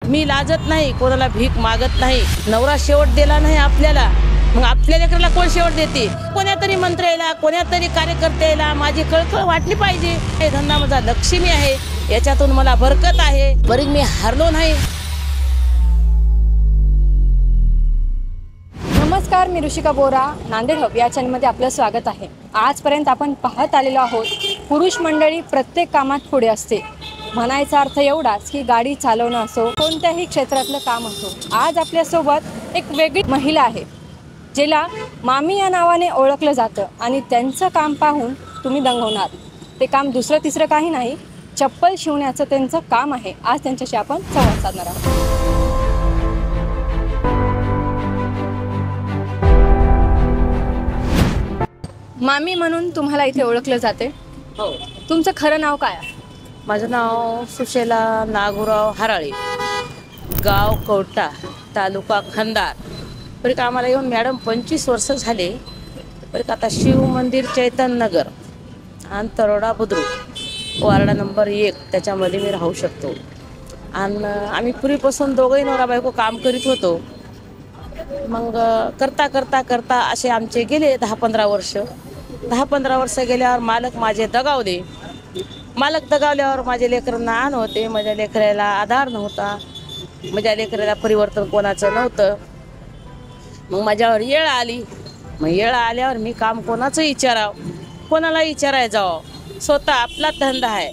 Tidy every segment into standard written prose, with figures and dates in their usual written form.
मी लाजत नाही, कोणाला भीक मागत नाही। नवरा शेवट दिला नाही आपल्याला, मग आपल्या लेकराला कोण शेवट देते? कोण्या तरी मंत्र्याला, कोण्या तरी कार्यकर्त्याला माझी कळकळ वाटली पाहिजे। हे धंदा माझा लक्ष्मी आहे, याच्यातून मला बरकत आहे, बरी मी हारलो नाही। नमस्कार, मी ऋषिका बोरा, नांदेड हब या चॅनलमध्ये आपलं स्वागत आहे। आजपर्यंत आपण पाहत आलेलो आहोत, पुरुष मंडळी प्रत्येक कामात पुढे असते। म्हणायचा अर्थ एवढाच की गाडी चालवणं असो, कोणत्याही क्षेत्रातलं काम असो। आज आपल्यासोबत एक वेगळी महिला आहे, जिला मामी या नावाने ओळखलं जातं आणि त्यांचं काम पाहून तुम्ही दंग होणार। ते काम दुसरं तिसरं काही नाही, चप्पल शिवण्याचं त्यांचं काम आहे। आज त्यांच्याशी आपण संवाद साधणार आहोत। मामी म्हणून तुम्हाला इथे ओळखलं जाते। हो, तुमचं खरं नाव काय आहे? माझं नाव सुशेला नागुराव हराळे, गाव कवटा, तालुका खंदार। बरं आम्हाला येऊन मॅडम 25 वर्ष झाले। बरं आता शिव मंदिर चैतन्य नगर आणि तरोडा बुद्रुक वार्ड नंबर 1 त्याच्यामध्ये मी राहू शकतो। आणि आम्ही पूर्वीपासून दोघंही नवरा बायको काम करीत होतो। मग करता करता करता असे आमचे गेले 10-15 वर्ष। 10-15 वर्ष गेल्यावर मालक माझे दगावले। मालक दगावल्यावर माझे लेकरांना आण होते, माझ्या लेकराला आधार नव्हता, माझ्या लेकराला परिवर्तन कोणाचं नव्हतं। मग माझ्यावर येळ आली। मग येळ आल्यावर मी काम कोणाचं विचारावं, कोणाला विचारायला जावं? स्वतः आपला धंदा आहे,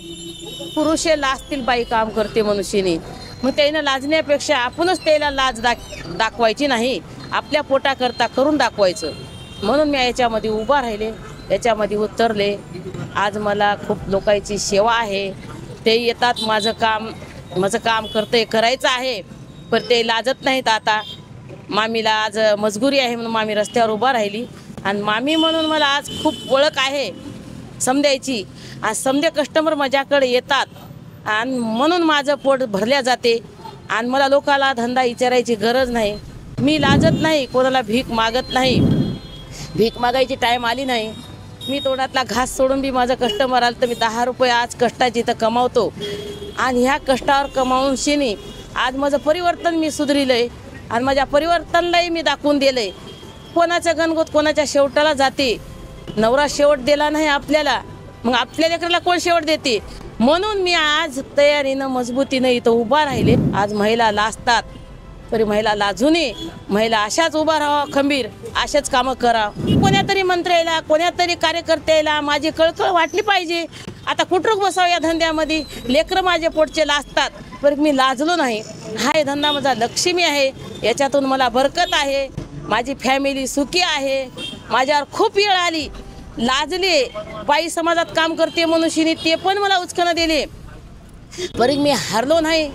पुरुषे लाजतील बाई काम करते मनुष्यनी। मग त्यानं लाजण्यापेक्षा आपणच त्याला लाज दाखवायची नाही, आपल्या पोटाकरता करून दाखवायचं। म्हणून मी याच्यामध्ये उभा राहिले, याच्यामध्ये उतरले। आज मला खूप लोकांची सेवा आहे, ते येतात, माझं काम करायचं आहे, पण ते लाजत नाहीत। आता मामीला आज मजबुरी आहे म्हणून मामी रस्त्यावर उभा राहिली, आणि मामी म्हणून मला आज खूप ओळख आहे समजायची। आज समजे कस्टमर माझ्याकडे येतात, आणि म्हणून माझं पोट भरल्या जाते, आणि मला लोकाला धंदा विचारायची गरज नाही। मी लाजत नाही, कोणाला भीक मागत नाही, भीक मागायची टाईम आली नाही। मी तोंडातला घास सोडून बी माझं कस्टमर आलं तर मी 10 रुपये आज कष्टाची इथं कमावतो, आणि ह्या कष्टावर कमावून शिनी आज माझं परिवर्तन मी सुधरिलंय, आणि माझ्या परिवर्तनलाही मी दाखवून दिलंय। कोणाचं गणगोत कोणाच्या शेवटाला जाते, नवरा शेवट दिला नाही आपल्याला, मग आपल्या लेकराला कोण शेवट देते? म्हणून मी आज तयारीनं मजबूतीनं इथं उभा राहिले। आज महिला लाजतात, तरी महिला लाजू नये, महिला अशाच उभा राहा खंबीर, अशाच कामं करा। कोण्या तरी मंत्र्याला, कोण्या तरी कार्यकर्त्याला माझी कळकळ वाटली पाहिजे। आता कुठून बसावं या धंद्यामध्ये? लेकरं माझे पोटचे लाजतात, पण मी लाजलो नाही। हा धंदा माझा लक्ष्मी आहे, याच्यातून मला बरकत आहे, माझी फॅमिली सुखी आहे। माझ्यावर खूप वेळ आली, लाजले, बाई समाजात काम करते मनुष्यनी, ते पण मला उचकणं दिले, बरी मी हारलो नाही।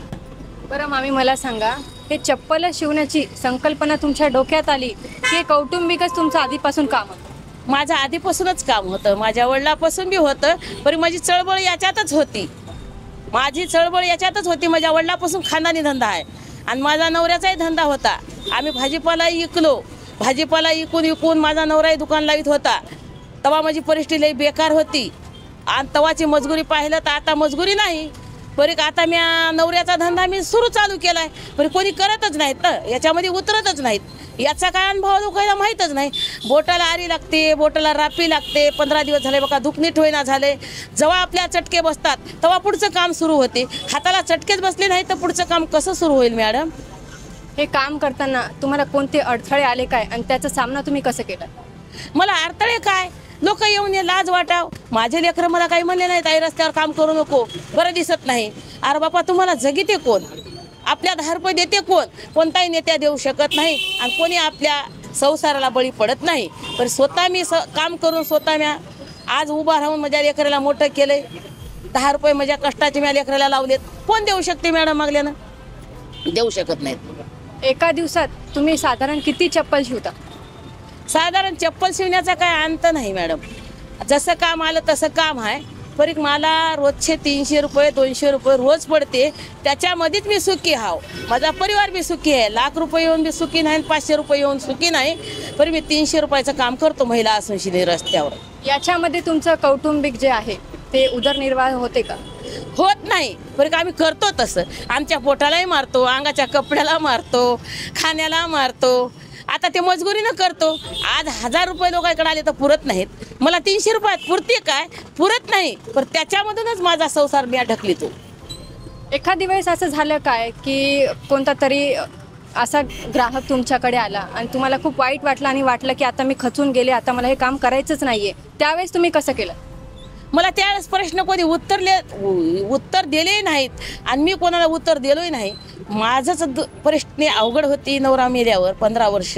बरं मामी, मला सांगा, हे चप्पल शिवण्याची संकल्पना तुमच्या डोक्यात आली की कौटुंबिकच तुमचं आधीपासून काम होतं? माझं आधीपासूनच काम होतं, माझ्या वडिलापासून बी होतं, पण माझी चळवळ याच्यातच होती। माझ्या वडिलापासून खानदानी धंदा आहे, आणि माझा नवऱ्याचाही धंदा होता। आम्ही भाजीपाला विकलो, भाजीपाला विकून माझा नवराही दुकान लावित होता। तेव्हा माझी परिस्थिती लई बेकार होती, आणि तेव्हाची मजबुरी पाहिलं तर आता मजबुरी नाही, बरी आता मी नवऱ्याचा धंदा मी चालू केलाय, पण कोणी करतच नाहीत ना, याच्यामध्ये उतरतच नाहीत। याचा काय अनुभव लोकांना माहीतच नाही। बोटाला आरी लागते, बोटाला रापी लागते। 15 दिवस झाले बघा दुखणी ठोयना झाले। जेव्हा आपल्या चटके बसतात तेव्हा पुढचं काम सुरू होते। हाताला चटकेच बसले नाही तर पुढचं काम कसं सुरू होईल मॅडम? हे काम करताना तुम्हाला कोणते अडथळे आले काय, आणि त्याचा सामना तुम्ही कसं केला? मला अडथळे काय, लोक येऊन लाज वाटाव। माझे लेकरं मला काही म्हणले नाहीत, आई रस्त्यावर काम करू नको, बरं दिसत नाही। अरे बापा, तुम्हाला जगिते कोण? आपल्या 10 रुपये देते कोण? कोणताही नेत्या देऊ शकत नाही, आणि कोणी आपल्या संसाराला बळी पडत नाही। पण स्वतः मी काम करून स्वतः मी आज उभा राहून माझ्या लेकराला मोठं केलंय। 10 रुपये माझ्या कष्टाचे मी लेकराला लावलेत, कोण देऊ शकते मॅडम? मागल्यानं देऊ शकत नाहीत। एका दिवसात तुम्ही साधारण किती चप्पल शिवता? साधारण चप्पल शिवण्याचा काय अंत नाही मॅडम, जसं काम आलं तसं काम आहे। परीक मला रोजचे 300 रुपये 200 रुपये रोज पडते, त्याच्यामध्येच मी सुखी हाव। माझा परिवार बी सुखी आहे। लाख रुपये येऊन बी सुखी नाही, 500 रुपये येऊन सुखी नाही, पण मी 300 रुपयाचं काम करतो महिला असून रस्त्यावर। याच्यामध्ये तुमचं कौटुंबिक जे आहे ते उदरनिर्वाह होते का? होत नाही, बरं का आम्ही करतो तसं. आमच्या पोटालाही मारतो, अंगाच्या कपड्याला मारतो, खाण्याला मारतो. आता ते मजबुरीनं करतो. आज 1000 रुपये लोकांकडे आले तर पुरत नाहीत. मला 300 रुपयात पुरते काय? पुरत नाही. पण त्याच्यामधूनच माझा संसार मी ढकलितो. एखादी वेळेस असं झालं काय की कोणता तरी असा ग्राहक तुमच्याकडे आला आणि तुम्हाला खूप वाईट वाटलं आणि वाटलं की आता मी खचून गेले, आता मला हे काम करायचंच नाहीये, त्यावेळेस तुम्ही कसं केलं? मला त्यावेळेस प्रश्न कोणी उत्तर दिले नाहीत आणि मी कोणाला उत्तर दिलोही नाही. माझंच परिस्थिती अवघड होती. नवरा मेल्यावर 15 वर्ष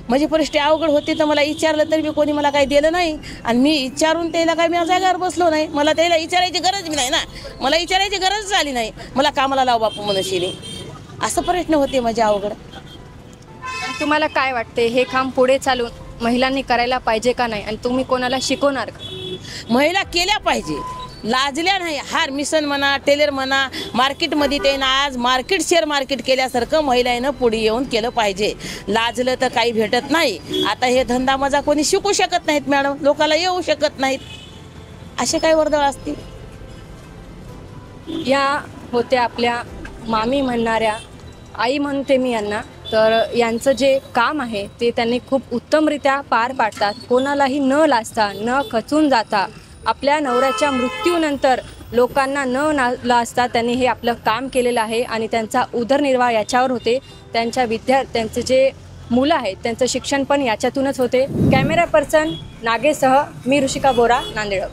म्हणजे परिस्थिती अवघड होती. तर मला विचारलं तरी मी कोणी मला काही दिलं नाही आणि मी विचारून त्याला काय मी जागेवर बसलो नाही. मला त्याला विचारायची गरज नाही ना, मला विचारायची गरज झाली नाही. मला कामाला लाव बापू मनुष्यने, असं प्रश्न होते माझे अवघड. आणि तुम्हाला काय वाटते हे काम पुढे चालून महिलांनी करायला पाहिजे का नाही आणि तुम्ही कोणाला शिकवणार का? महिला केल्या पाहिजे, लाजल्या नाही. हार मिशन म्हणा, टेलर म्हणा, मार्केटमध्ये ते ना आज शेअर मार्केट केल्यासारखं महिलांना पुढे येऊन केलं पाहिजे. लाजलं तर काही भेटत नाही. आता हे धंदा माझा कोणी शिकू शकत नाहीत मॅडम, लोकाला येऊ शकत नाहीत. असे काही वर्दळ असतील. या होत्या आपल्या मामी म्हणणाऱ्या, आई म्हणते मी यांना. तर यांचं जे काम आहे ते त्यांनी खूप उत्तमरित्या पार पाडतात. कोणालाही न लाजता, न खचून जाता, आपल्या नवऱ्याच्या मृत्यूनंतर लोकांना न लाजता त्यांनी हे आपलं काम केलेलं आहे आणि त्यांचा उदरनिर्वाह याच्यावर होते. त्यांचे जे मुलं आहेत त्यांचं शिक्षण पण याच्यातूनच होते. कॅमेरा पर्सन नागेशसह मी ऋषिका बोरा, नांदेड.